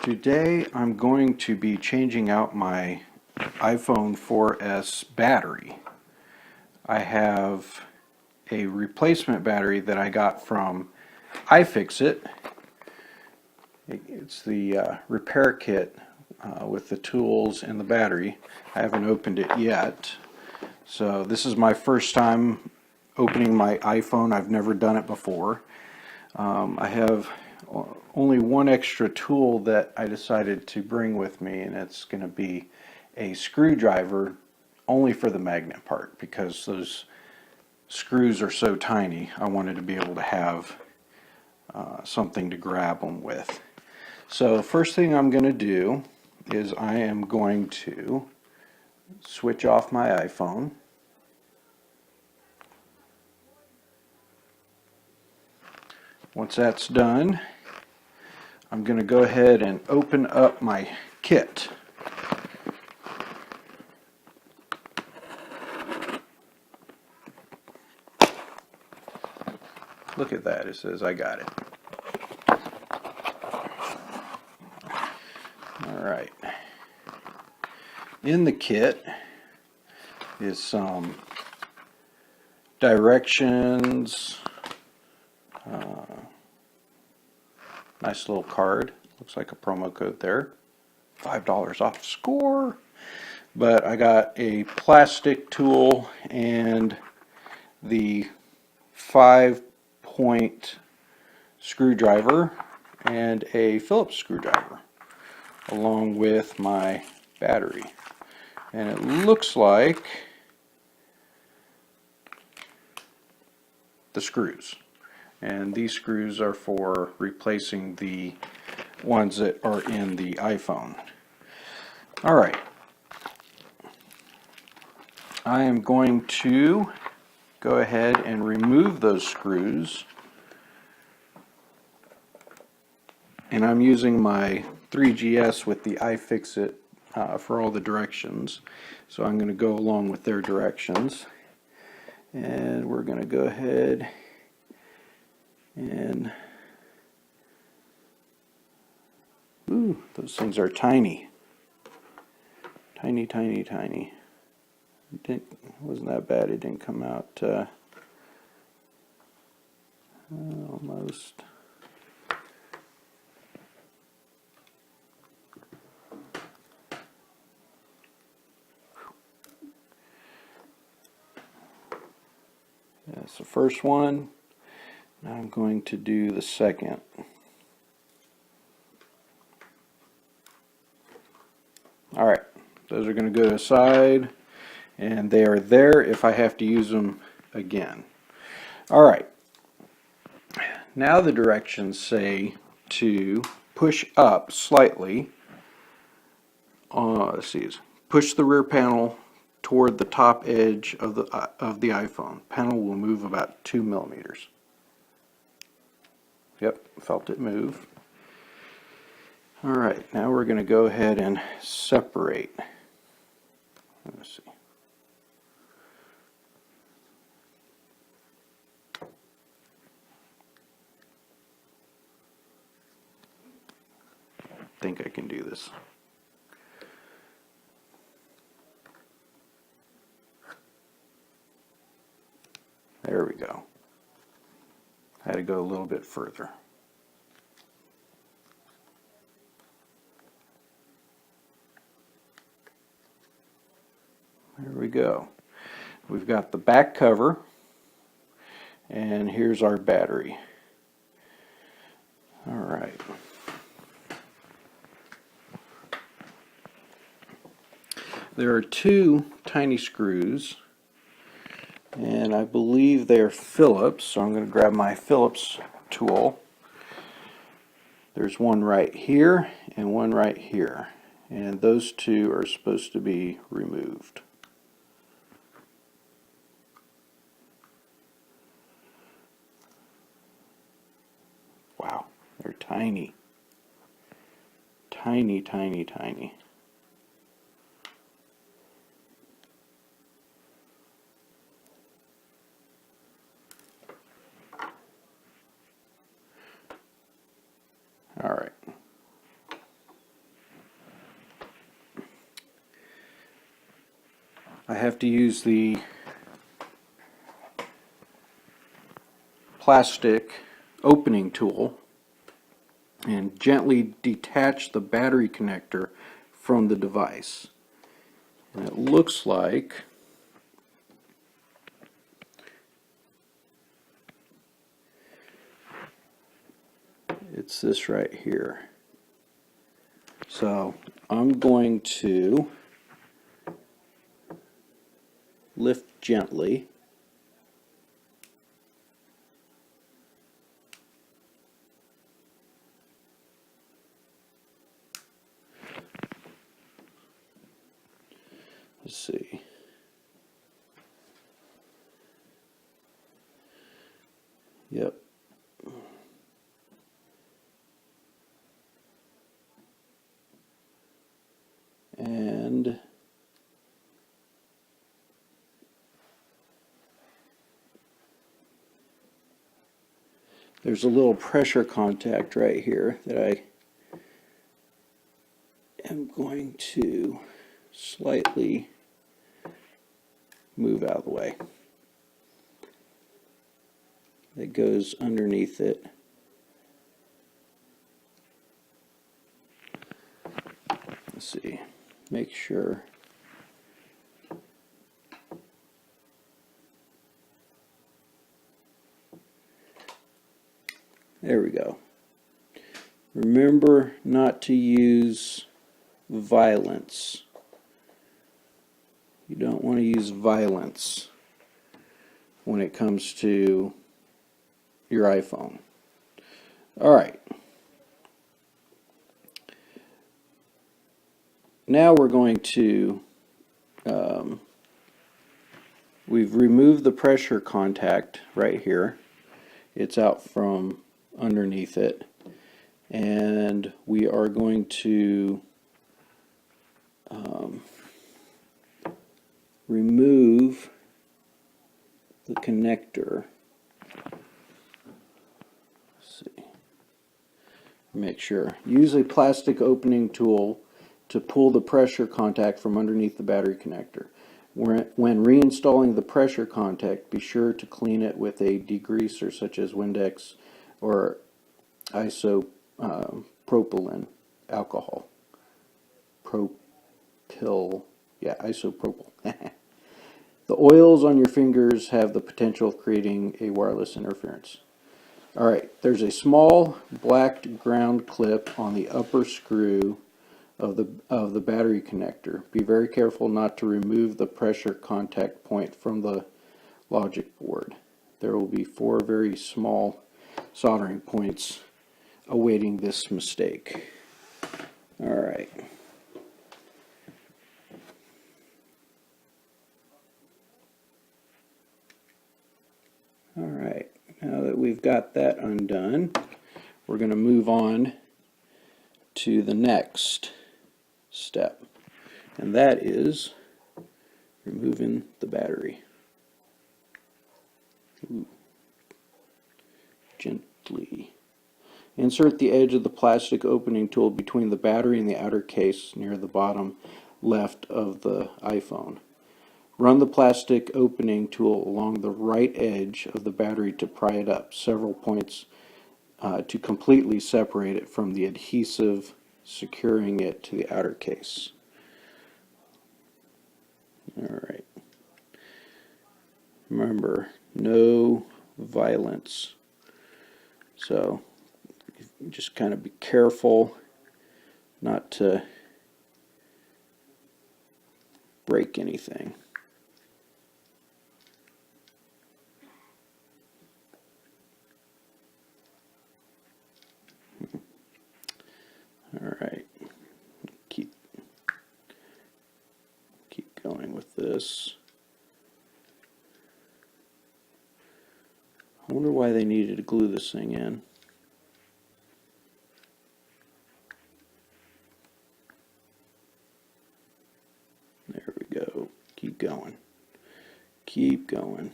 Today I'm going to be changing out my iPhone 4S battery. I have a replacement battery that I got from iFixit. It's the repair kit with the tools and the battery. I haven't opened it yet. So this is my first time opening my iPhone. I've never done it before. I have only one extra tool that I decided to bring with me, and it's going to be a screwdriver only for the magnet part, because those screws are so tiny. I wanted to be able to have something to grab them with. So first thing I'm going to do is I am going to switch off my iPhone. Once that's done, I'm going to go ahead and open up my kit. Look at that, it says I got it. Alright. In the kit is some directions, nice little card, looks like a promo code there, $5 off score. But I got a plastic tool and the 5-point screwdriver and a Phillips screwdriver, along with my battery. And it looks like the screws. And these screws are for replacing the ones that are in the iPhone. Alright. I am going to go ahead and remove those screws. And I'm using my 3GS with the iFixit for all the directions. So I'm going to go along with their directions. And we're going to go ahead and ooh, those things are tiny. Tiny, tiny, tiny. It wasn't that bad. It didn't come out almost. That's the first one. Now I'm going to do the second. Alright, those are going to go aside, and they are there if I have to use them again. Alright, now the directions say to push up slightly. Let's see, push the rear panel toward the top edge of the iPhone. Panel will move about 2 millimeters. Yep, felt it move. Alright, now we're going to go ahead and separate. Let's see. I think I can do this. There we go. Had to go a little bit further. There we go. We've got the back cover, and here's our battery. All right. There are two tiny screws, and I believe they're Phillips, so I'm going to grab my Phillips tool. There's one right here and one right here, and those two are supposed to be removed. Wow, they're tiny. Tiny, tiny, tiny. All right. I have to use the plastic opening tool and gently detach the battery connector from the device. And it looks like it's this right here. So I'm going to lift gently. Let's see. Yep. And there's a little pressure contact right here that I am going to slightly move out of the way. That goes underneath it. Let's see, make sure. There we go. Remember not to use violence. You don't want to use violence when it comes to your iPhone. All right. Now we're going to, we've removed the pressure contact right here. It's out from underneath it. And we are going to remove the connector. Let's see. Make sure. Use a plastic opening tool to pull the pressure contact from underneath the battery connector. When reinstalling the pressure contact, be sure to clean it with a degreaser such as Windex or isopropyl alcohol. Isopropyl. The oils on your fingers have the potential of creating a wireless interference. Alright, there's a small black ground clip on the upper screw of the battery connector. Be very careful not to remove the pressure contact point from the logic board. There will be 4 very small soldering points awaiting this mistake. Alright. Alright, now that we've got that undone, we're going to move on to the next step, and that is removing the battery. Gently. Insert the edge of the plastic opening tool between the battery and the outer case near the bottom left of the iPhone. Run the plastic opening tool along the right edge of the battery to pry it up several points to completely separate it from the adhesive securing it to the outer case. Alright. Remember, no violence. So, just kind of be careful not to break anything. Alright. Keep going with this. I wonder why they needed to glue this thing in. There we go. Keep going. Keep going.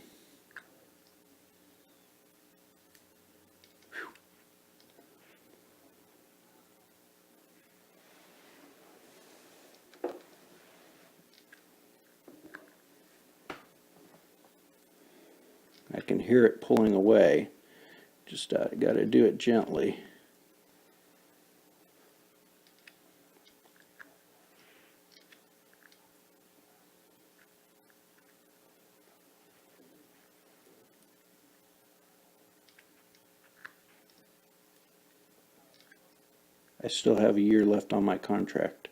I can hear it pulling away. Just got to do it gently. I still have a year left on my contract.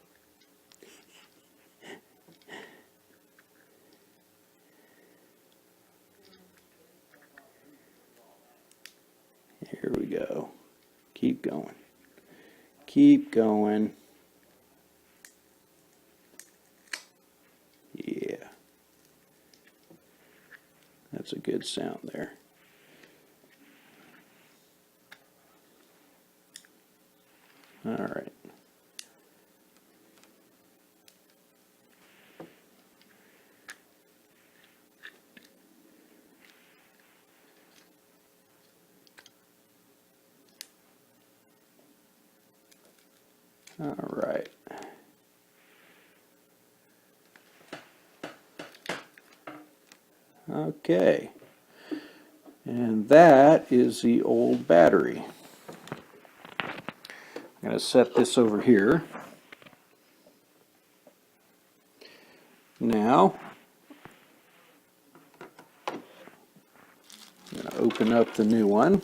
Here we go. Keep going. Keep going. Yeah. That's a good sound there. All right. All right. Okay. And that is the old battery. I'm going to set this over here. Now, I'm going to open up the new one.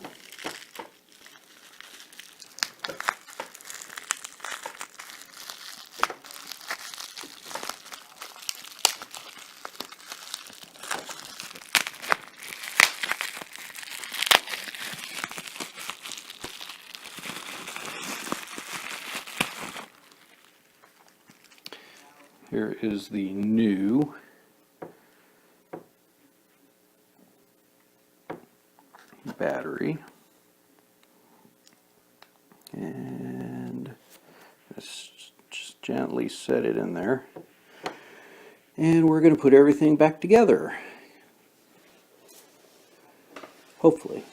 Here is the new battery. And just gently set it in there. And we're going to put everything back together. Hopefully.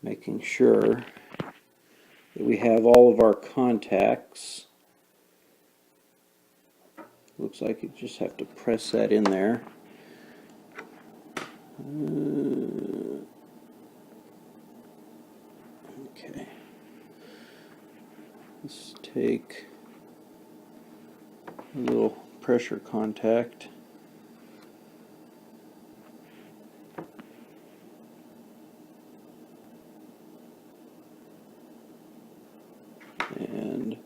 Making sure that we have all of our contacts. Looks like you just have to press that in there. Okay. Let's take a little pressure contact. And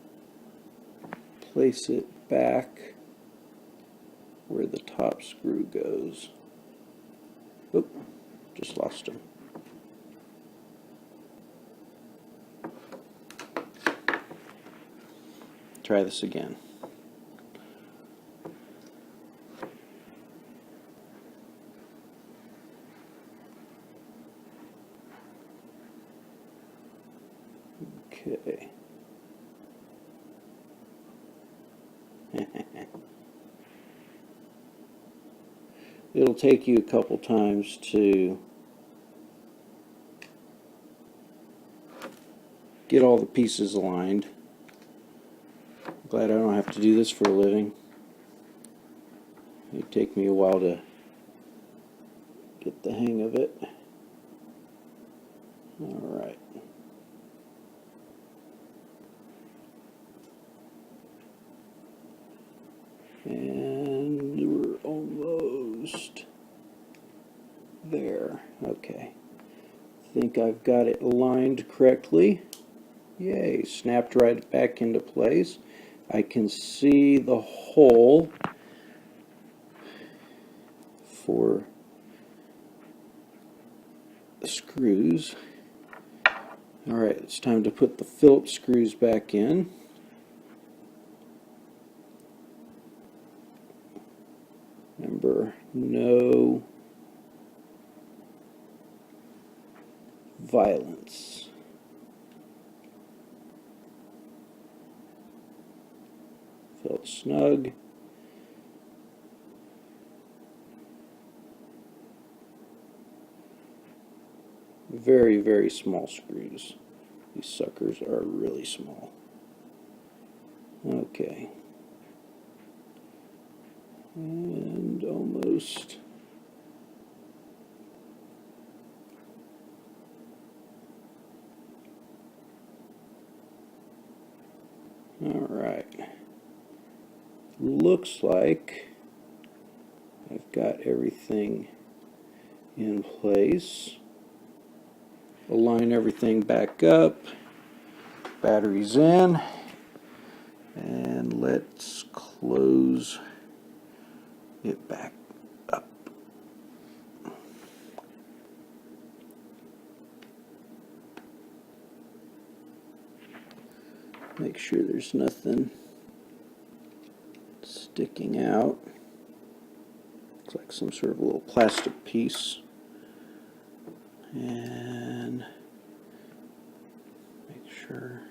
place it back where the top screw goes. Oop, just lost him. Try this again. Okay. It'll take you a couple times to get all the pieces aligned. Glad I don't have to do this for a living. It'd take me a while to get the hang of it. All right. And we're almost there. Okay. I think I've got it aligned correctly. Yay, snapped right back into place. I can see the hole for the screws. Alright, it's time to put the Phillips screws back in. Remember, no violence. Felt snug. Very, very small screws. These suckers are really small. Okay. And almost. All right. Looks like I've got everything in place. Align everything back up. Batteries in. And let's close it back up. Make sure there's nothing sticking out. Looks like some sort of a little plastic piece. And make sure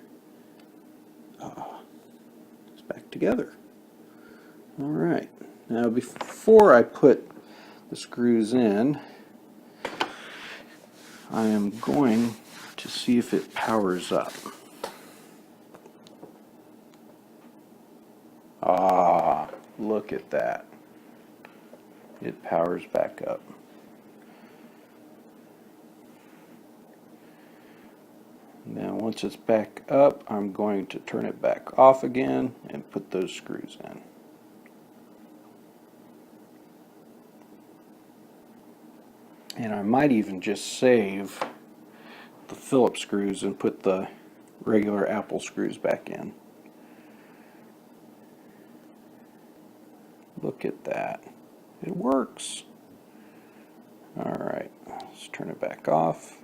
it's back together. All right. Now before I put the screws in, I am going to see if it powers up. Ah, look at that. It powers back up. Now once it's back up, I'm going to turn it back off again and put those screws in. And I might even just save the Phillips screws and put the regular Apple screws back in. Look at that. It works. Alright, let's turn it back off.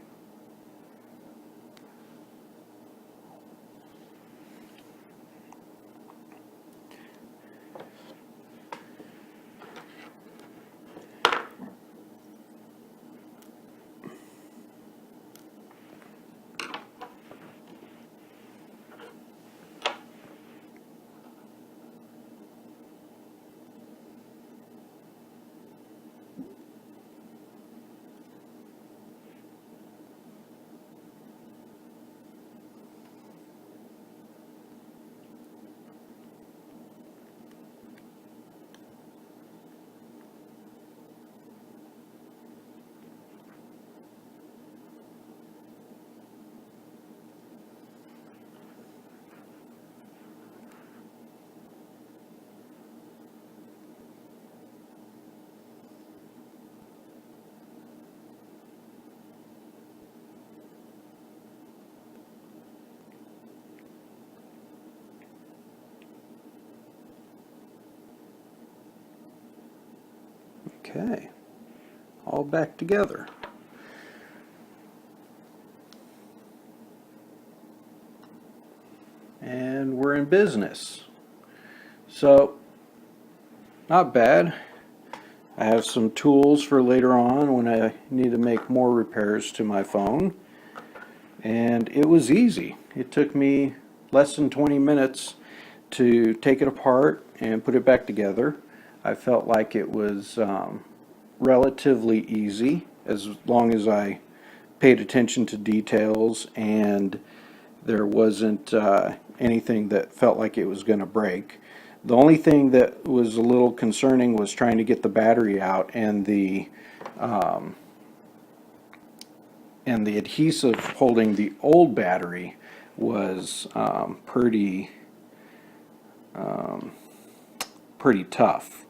Okay, all back together. And we're in business. So, not bad. I have some tools for later on when I need to make more repairs to my phone. And it was easy. It took me less than 20 minutes to take it apart and put it back together. I felt like it was relatively easy as long as I paid attention to details and there wasn't anything that felt like it was going to break. The only thing that was a little concerning was trying to get the battery out, and the adhesive holding the old battery was pretty tough.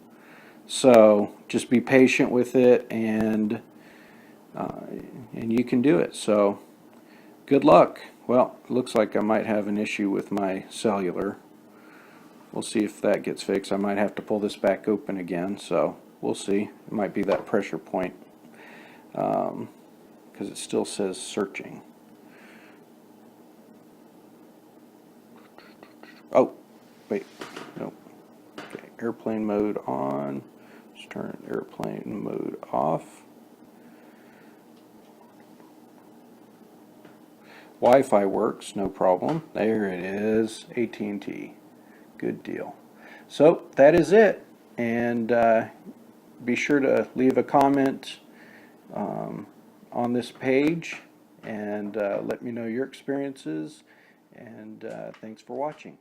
So just be patient with it, and you can do it. So good luck. Well, it looks like I might have an issue with my cellular. We'll see if that gets fixed. I might have to pull this back open again, so we'll see. It might be that pressure point because it still says searching. Oh, wait, no. Okay, airplane mode on. Let's turn airplane mode off. Wi-Fi works, no problem. There it is, AT&T. Good deal. So that is it, and be sure to leave a comment on this page and let me know your experiences, and thanks for watching.